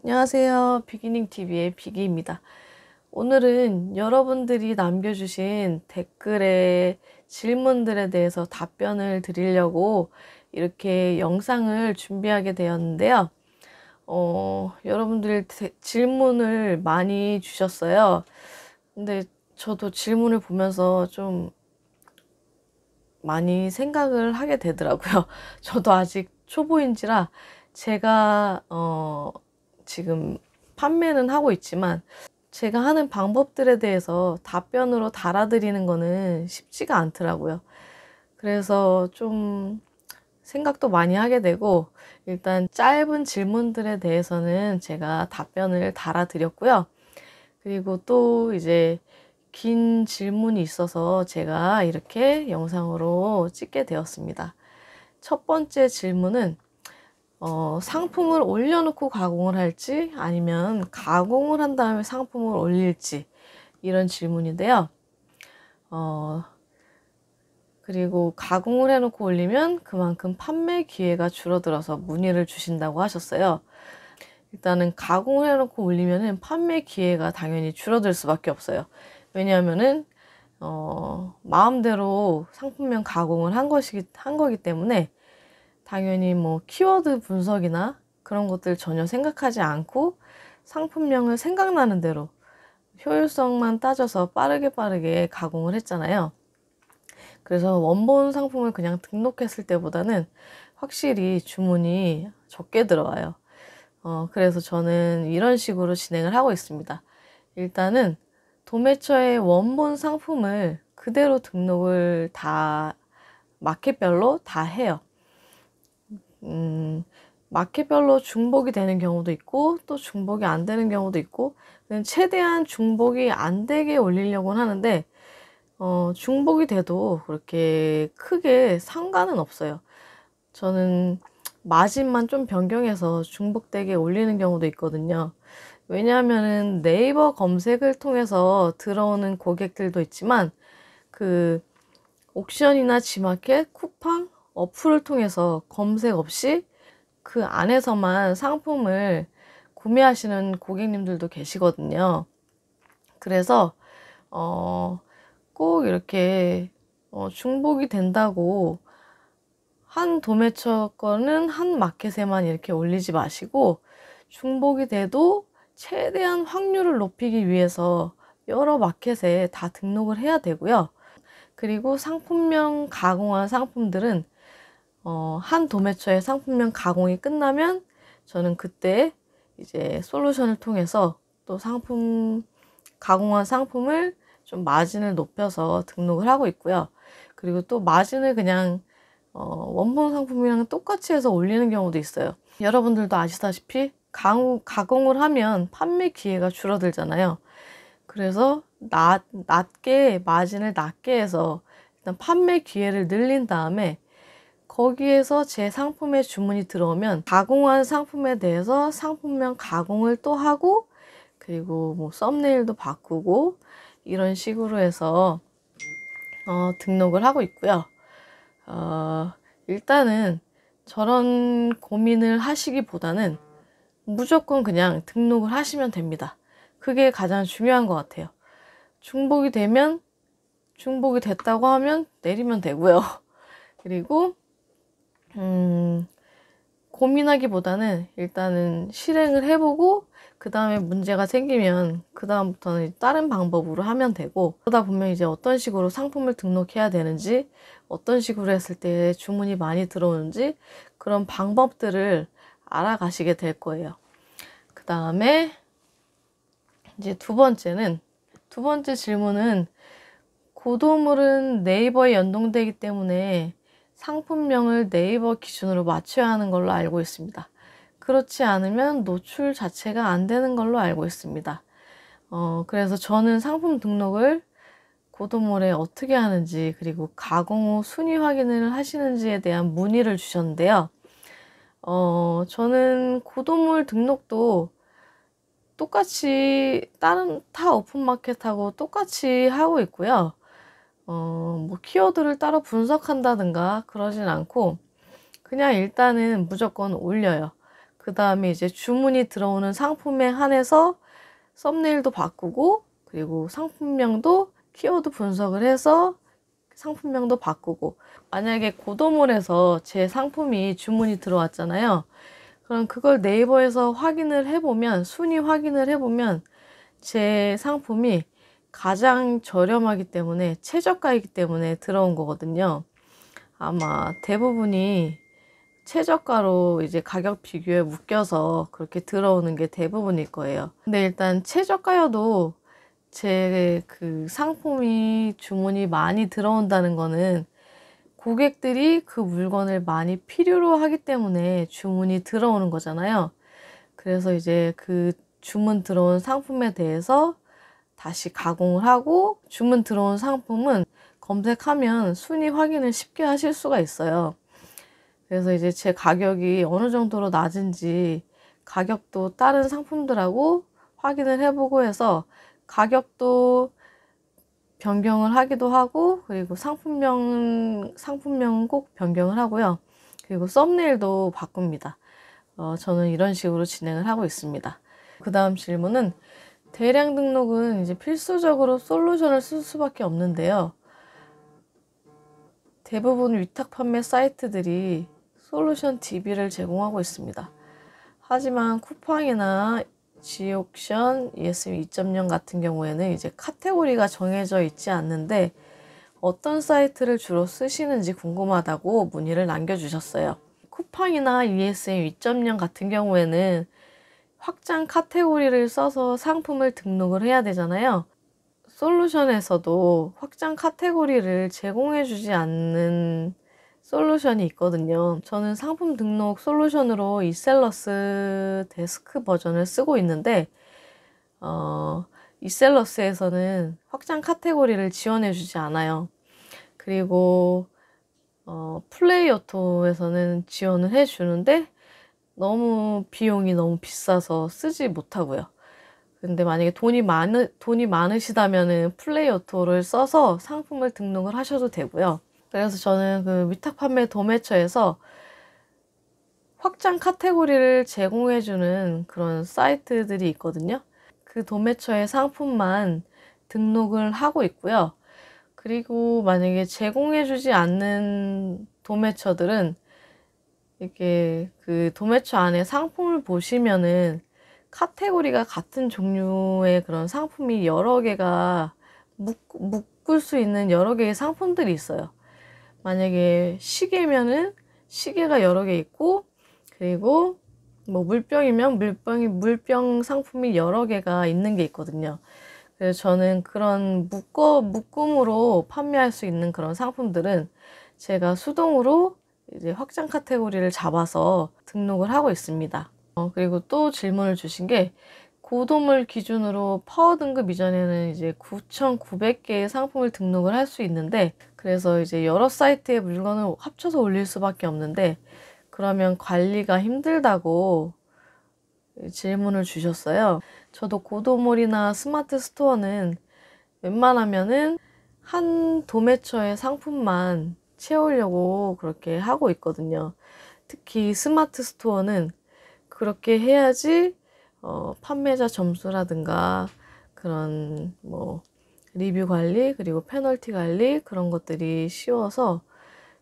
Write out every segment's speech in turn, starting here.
안녕하세요. 비기닝TV의 비기입니다. 오늘은 여러분들이 남겨주신 댓글의 질문들에 대해서 답변을 드리려고 이렇게 영상을 준비하게 되었는데요. 여러분들이 질문을 많이 주셨어요. 근데 저도 질문을 보면서 좀 많이 생각을 하게 되더라고요. 저도 아직 초보인지라 제가 지금 판매는 하고 있지만 제가 하는 방법들에 대해서 답변으로 달아드리는 거는 쉽지가 않더라고요. 그래서 좀 생각도 많이 하게 되고, 일단 짧은 질문들에 대해서는 제가 답변을 달아드렸고요. 그리고 또 이제 긴 질문이 있어서 제가 이렇게 영상으로 찍게 되었습니다. 첫 번째 질문은 상품을 올려놓고 가공을 할지 아니면 가공을 한 다음에 상품을 올릴지, 이런 질문인데요. 그리고 가공을 해놓고 올리면 그만큼 판매 기회가 줄어들어서 문의를 주신다고 하셨어요. 일단은 가공을 해놓고 올리면은 판매 기회가 당연히 줄어들 수밖에 없어요. 왜냐하면은 마음대로 상품명 가공을 한 거기 때문에 당연히 뭐 키워드 분석이나 그런 것들 전혀 생각하지 않고 상품명을 생각나는 대로 효율성만 따져서 빠르게 가공을 했잖아요. 그래서 원본 상품을 그냥 등록했을 때보다는 확실히 주문이 적게 들어와요. 그래서 저는 이런 식으로 진행을 하고 있습니다. 일단은 도매처의 원본 상품을 그대로 등록을 다 마켓별로 다 해요. 마켓별로 중복이 되는 경우도 있고 또 중복이 안 되는 경우도 있고, 최대한 중복이 안 되게 올리려고는 하는데 중복이 돼도 그렇게 크게 상관은 없어요. 저는 마진만 좀 변경해서 중복되게 올리는 경우도 있거든요. 왜냐하면은 네이버 검색을 통해서 들어오는 고객들도 있지만 그 옥션이나 지마켓, 쿠팡, 어플을 통해서 검색 없이 그 안에서만 상품을 구매하시는 고객님들도 계시거든요. 그래서 꼭 이렇게 중복이 된다고 한 도매처 거는 한 마켓에만 이렇게 올리지 마시고, 중복이 돼도 최대한 확률을 높이기 위해서 여러 마켓에 다 등록을 해야 되고요. 그리고 상품명 가공한 상품들은 한 도매처의 상품명 가공이 끝나면 저는 그때 이제 솔루션을 통해서 또 가공한 상품을 좀 마진을 높여서 등록을 하고 있고요. 그리고 또 마진을 그냥 원본 상품이랑 똑같이 해서 올리는 경우도 있어요. 여러분들도 아시다시피 가공을 하면 판매 기회가 줄어들잖아요. 그래서 낮게 마진을 낮게 해서 일단 판매 기회를 늘린 다음에 거기에서 제 상품에 주문이 들어오면 가공한 상품에 대해서 상품명 가공을 또 하고, 그리고 뭐 썸네일도 바꾸고 이런 식으로 해서 등록을 하고 있고요. 일단은 저런 고민을 하시기보다는 무조건 그냥 등록을 하시면 됩니다. 그게 가장 중요한 것 같아요. 중복이 됐다고 하면 내리면 되고요. 그리고 고민하기보다는 일단은 실행을 해보고 그 다음에 문제가 생기면 그 다음부터는 다른 방법으로 하면 되고, 그러다 보면 이제 어떤 식으로 상품을 등록해야 되는지, 어떤 식으로 했을 때 주문이 많이 들어오는지 그런 방법들을 알아가시게 될 거예요. 그 다음에 이제 두 번째 질문은 고도물은 네이버에 연동되기 때문에 상품명을 네이버 기준으로 맞춰야 하는 걸로 알고 있습니다. 그렇지 않으면 노출 자체가 안 되는 걸로 알고 있습니다. 그래서 저는 상품 등록을 고도물에 어떻게 하는지, 그리고 가공 후 순위 확인을 하시는지에 대한 문의를 주셨는데요. 저는 고도물 등록도 똑같이 다른 타 오픈마켓하고 똑같이 하고 있고요. 뭐 키워드를 따로 분석한다든가 그러진 않고 그냥 일단은 무조건 올려요. 그 다음에 이제 주문이 들어오는 상품에 한해서 썸네일도 바꾸고, 그리고 상품명도 키워드 분석을 해서 상품명도 바꾸고, 만약에 고도몰에서 제 상품이 주문이 들어왔잖아요. 그럼 그걸 네이버에서 확인을 해보면, 순위 확인을 해보면 제 상품이 가장 저렴하기 때문에, 최저가이기 때문에 들어온 거거든요. 아마 대부분이 최저가로 이제 가격 비교에 묶여서 그렇게 들어오는 게 대부분일 거예요. 근데 일단 최저가여도 제 그 상품이 주문이 많이 들어온다는 거는 고객들이 그 물건을 많이 필요로 하기 때문에 주문이 들어오는 거잖아요. 그래서 이제 그 주문 들어온 상품에 대해서 다시 가공을 하고, 주문 들어온 상품은 검색하면 순위 확인을 쉽게 하실 수가 있어요. 그래서 이제 제 가격이 어느 정도로 낮은지 가격도 다른 상품들하고 확인을 해보고 해서 가격도 변경을 하기도 하고, 그리고 상품명은 꼭 변경을 하고요. 그리고 썸네일도 바꿉니다. 저는 이런 식으로 진행을 하고 있습니다. 그 다음 질문은, 대량 등록은 이제 필수적으로 솔루션을 쓸 수밖에 없는데요. 대부분 위탁 판매 사이트들이 솔루션 DB를 제공하고 있습니다. 하지만 쿠팡이나 지옥션, ESM 2.0 같은 경우에는 이제 카테고리가 정해져 있지 않는데 어떤 사이트를 주로 쓰시는지 궁금하다고 문의를 남겨주셨어요. 쿠팡이나 ESM 2.0 같은 경우에는 확장 카테고리를 써서 상품을 등록을 해야 되잖아요. 솔루션에서도 확장 카테고리를 제공해주지 않는 솔루션이 있거든요. 저는 상품 등록 솔루션으로 이셀러스 데스크 버전을 쓰고 있는데, 이셀러스에서는 확장 카테고리를 지원해주지 않아요. 그리고 플레이어토에서는 지원을 해주는데 너무 비용이 너무 비싸서 쓰지 못하고요. 근데 만약에 돈이 많으시다면은 플레이어토를 써서 상품을 등록을 하셔도 되고요. 그래서 저는 그 위탁 판매 도매처에서 확장 카테고리를 제공해주는 그런 사이트들이 있거든요. 그 도매처의 상품만 등록을 하고 있고요. 그리고 만약에 제공해주지 않는 도매처들은 이렇게 그 도매처 안에 상품을 보시면은 카테고리가 같은 종류의 그런 상품이 여러 개가 묶을 수 있는 여러 개의 상품들이 있어요. 만약에 시계면은 시계가 여러 개 있고, 그리고 뭐 물병이면 물병 상품이 여러 개가 있는 게 있거든요. 그래서 저는 그런 묶음으로 판매할 수 있는 그런 상품들은 제가 수동으로 이제 확장 카테고리를 잡아서 등록을 하고 있습니다. 그리고 또 질문을 주신 게, 고도물 기준으로 파워 등급 이전에는 이제 9,900개의 상품을 등록을 할 수 있는데, 그래서 이제 여러 사이트의 물건을 합쳐서 올릴 수밖에 없는데 그러면 관리가 힘들다고 질문을 주셨어요. 저도 고도몰이나 스마트 스토어는 웬만하면은 한 도매처의 상품만 채우려고 그렇게 하고 있거든요. 특히 스마트 스토어는 그렇게 해야지 판매자 점수라든가 그런 뭐 리뷰 관리, 그리고 페널티 관리, 그런 것들이 쉬워서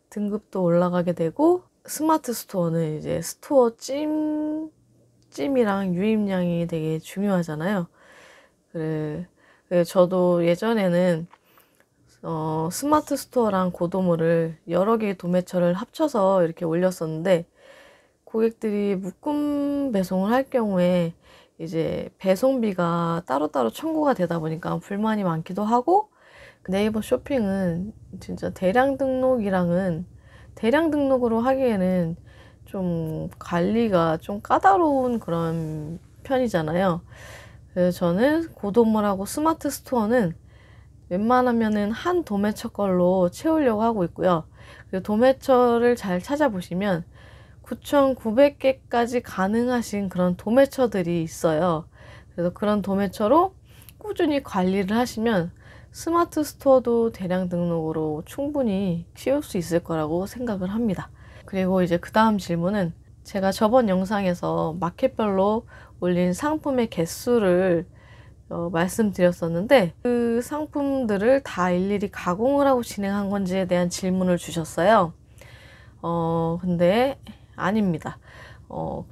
등급도 올라가게 되고, 스마트 스토어는 이제 스토어 찜이랑 유입량이 되게 중요하잖아요. 그래 저도 예전에는 스마트 스토어랑 고도몰을 여러 개의 도매처를 합쳐서 이렇게 올렸었는데, 고객들이 묶음 배송을 할 경우에 이제 배송비가 따로따로 청구가 되다 보니까 불만이 많기도 하고, 네이버 쇼핑은 진짜 대량 등록으로 하기에는 좀 관리가 좀 까다로운 그런 편이잖아요. 그래서 저는 고도몰하고 스마트 스토어는 웬만하면은 한 도매처 걸로 채우려고 하고 있고요. 그리고 도매처를 잘 찾아보시면 9,900개까지 가능하신 그런 도매처들이 있어요. 그래서 그런 도매처로 꾸준히 관리를 하시면 스마트 스토어도 대량 등록으로 충분히 키울 수 있을 거라고 생각을 합니다. 그리고 이제 그 다음 질문은, 제가 저번 영상에서 마켓별로 올린 상품의 개수를 말씀드렸었는데, 그 상품들을 다 일일이 가공을 하고 진행한 건지에 대한 질문을 주셨어요. 근데 아닙니다.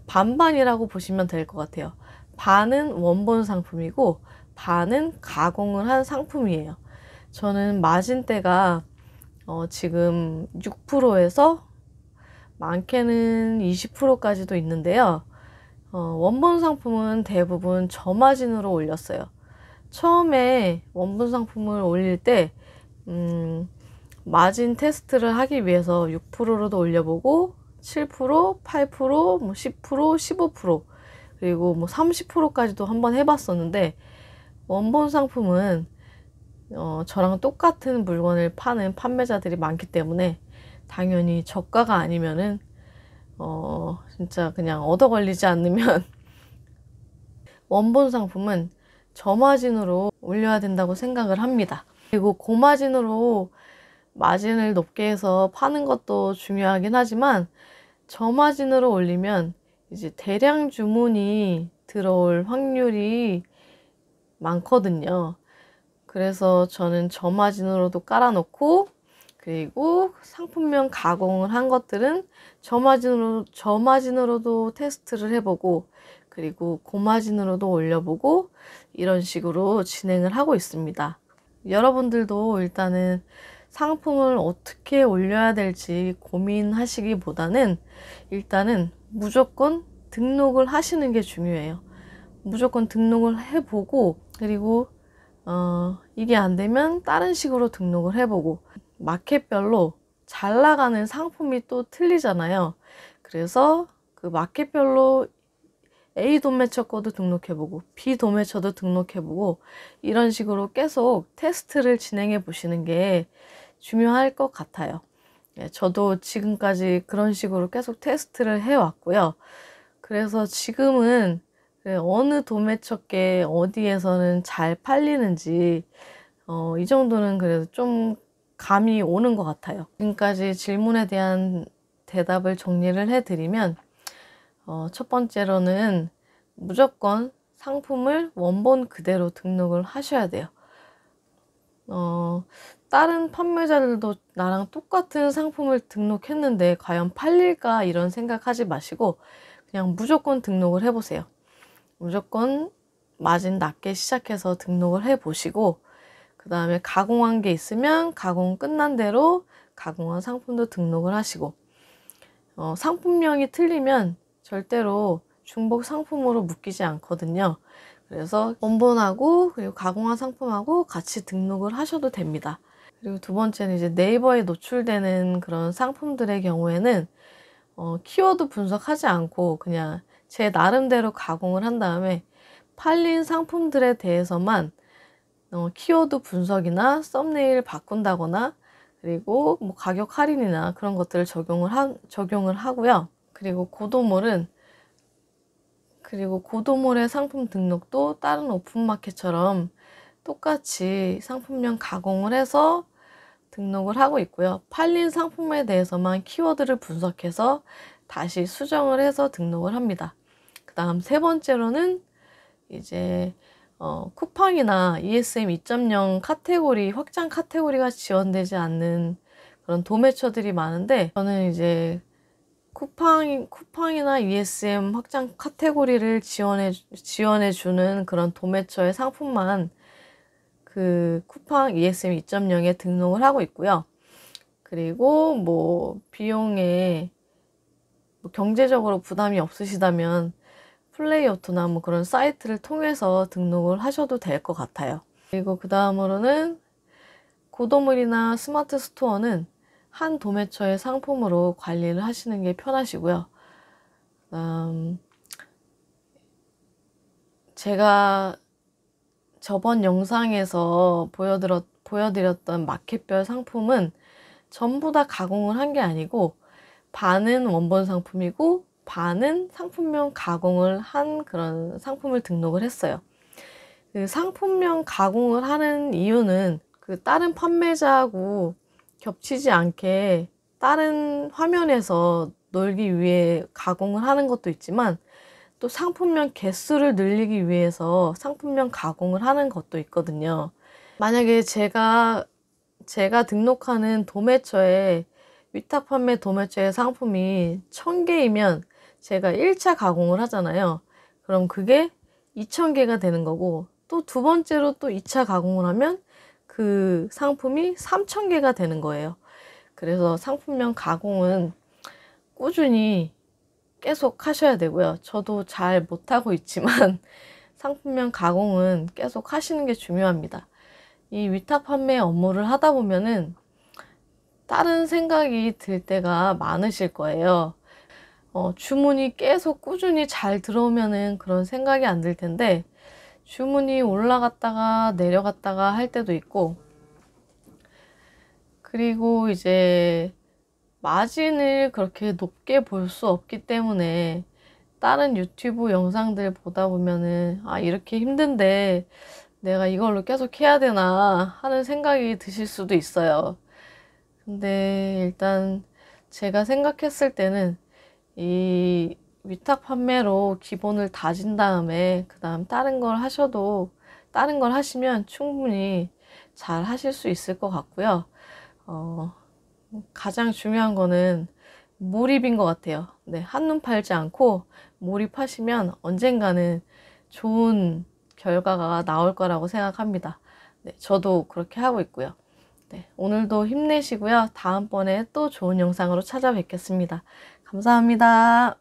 반반이라고 보시면 될 것 같아요. 반은 원본 상품이고 반은 가공을 한 상품이에요. 저는 마진대가 지금 6%에서 많게는 20%까지도 있는데요. 원본 상품은 대부분 저마진으로 올렸어요. 처음에 원본 상품을 올릴 때 마진 테스트를 하기 위해서 6%로도 올려보고 7%, 8%, 뭐 10%, 15% 그리고 뭐 30%까지도 한번 해봤었는데, 원본 상품은 저랑 똑같은 물건을 파는 판매자들이 많기 때문에 당연히 저가가 아니면은 진짜 그냥 얻어 걸리지 않으면 원본 상품은 저마진으로 올려야 된다고 생각을 합니다. 그리고 고마진으로 마진을 높게 해서 파는 것도 중요하긴 하지만, 저마진으로 올리면 이제 대량 주문이 들어올 확률이 많거든요. 그래서 저는 저마진으로도 깔아놓고, 그리고 상품명 가공을 한 것들은 저마진으로도 테스트를 해보고, 그리고 고마진으로도 올려보고, 이런 식으로 진행을 하고 있습니다. 여러분들도 일단은 상품을 어떻게 올려야 될지 고민하시기보다는 일단은 무조건 등록을 하시는 게 중요해요. 무조건 등록을 해보고, 그리고 이게 안 되면 다른 식으로 등록을 해보고, 마켓별로 잘 나가는 상품이 또 틀리잖아요. 그래서 그 마켓별로 A 도매처 거도 등록해보고 B 도매처도 등록해보고 이런 식으로 계속 테스트를 진행해 보시는 게 중요할 것 같아요. 저도 지금까지 그런 식으로 계속 테스트를 해왔고요. 그래서 지금은 어느 도매처께 어디에서는 잘 팔리는지 이 정도는 그래도 좀 감이 오는 것 같아요. 지금까지 질문에 대한 대답을 정리를 해드리면, 첫 번째로는 무조건 상품을 원본 그대로 등록을 하셔야 돼요. 다른 판매자들도 나랑 똑같은 상품을 등록했는데 과연 팔릴까 이런 생각하지 마시고 그냥 무조건 등록을 해보세요. 무조건 마진 낮게 시작해서 등록을 해보시고, 그 다음에 가공한 게 있으면 가공 끝난 대로 가공한 상품도 등록을 하시고, 상품명이 틀리면 절대로 중복 상품으로 묶이지 않거든요. 그래서 원본하고 그리고 가공한 상품하고 같이 등록을 하셔도 됩니다. 그리고 두 번째는 이제 네이버에 노출되는 그런 상품들의 경우에는 키워드 분석하지 않고 그냥 제 나름대로 가공을 한 다음에 팔린 상품들에 대해서만 키워드 분석이나 썸네일 바꾼다거나, 그리고 뭐 가격 할인이나 그런 것들을 적용을 하고요. 그리고 고도몰의 상품 등록도 다른 오픈마켓처럼 똑같이 상품명 가공을 해서 등록을 하고 있고요. 팔린 상품에 대해서만 키워드를 분석해서 다시 수정을 해서 등록을 합니다. 그 다음 세 번째로는 이제 쿠팡이나 ESM 2.0 카테고리, 확장 카테고리가 지원되지 않는 그런 도매처들이 많은데, 저는 이제 쿠팡이나 ESM 확장 카테고리를 지원해주는 그런 도매처의 상품만 그 쿠팡 ESM 2.0에 등록을 하고 있고요. 그리고 뭐 비용에 뭐 경제적으로 부담이 없으시다면 플레이오토나 뭐 그런 사이트를 통해서 등록을 하셔도 될 것 같아요. 그리고 그 다음으로는 고도물이나 스마트 스토어는 한 도매처의 상품으로 관리를 하시는 게 편하시고요. 제가 저번 영상에서 보여드렸던 마켓별 상품은 전부 다 가공을 한 게 아니고 반은 원본 상품이고 반은 상품명 가공을 한 그런 상품을 등록을 했어요. 그 상품명 가공을 하는 이유는 그 다른 판매자하고 겹치지 않게 다른 화면에서 놀기 위해 가공을 하는 것도 있지만 또 상품명 개수를 늘리기 위해서 상품명 가공을 하는 것도 있거든요. 만약에 제가 등록하는 도매처에 위탁 판매 도매처의 상품이 1000개이면 제가 1차 가공을 하잖아요. 그럼 그게 2000개가 되는 거고, 또 두 번째로 또 2차 가공을 하면 그 상품이 3000개가 되는 거예요. 그래서 상품명 가공은 꾸준히 계속 하셔야 되고요. 저도 잘 못하고 있지만 상품명 가공은 계속 하시는 게 중요합니다. 이 위탁 판매 업무를 하다 보면은 다른 생각이 들 때가 많으실 거예요. 주문이 계속 꾸준히 잘 들어오면은 그런 생각이 안 들 텐데, 주문이 올라갔다가 내려갔다가 할 때도 있고, 그리고 이제 마진을 그렇게 높게 볼 수 없기 때문에 다른 유튜브 영상들 보다 보면은 이렇게 힘든데 내가 이걸로 계속 해야 되나 하는 생각이 드실 수도 있어요. 근데 일단 제가 생각했을 때는 이 위탁 판매로 기본을 다진 다음에 그 다음 다른 걸 하시면 충분히 잘 하실 수 있을 것 같고요. 가장 중요한 거는 몰입인 것 같아요. 네, 한눈 팔지 않고 몰입하시면 언젠가는 좋은 결과가 나올 거라고 생각합니다. 네, 저도 그렇게 하고 있고요. 네, 오늘도 힘내시고요. 다음번에 또 좋은 영상으로 찾아뵙겠습니다. 감사합니다.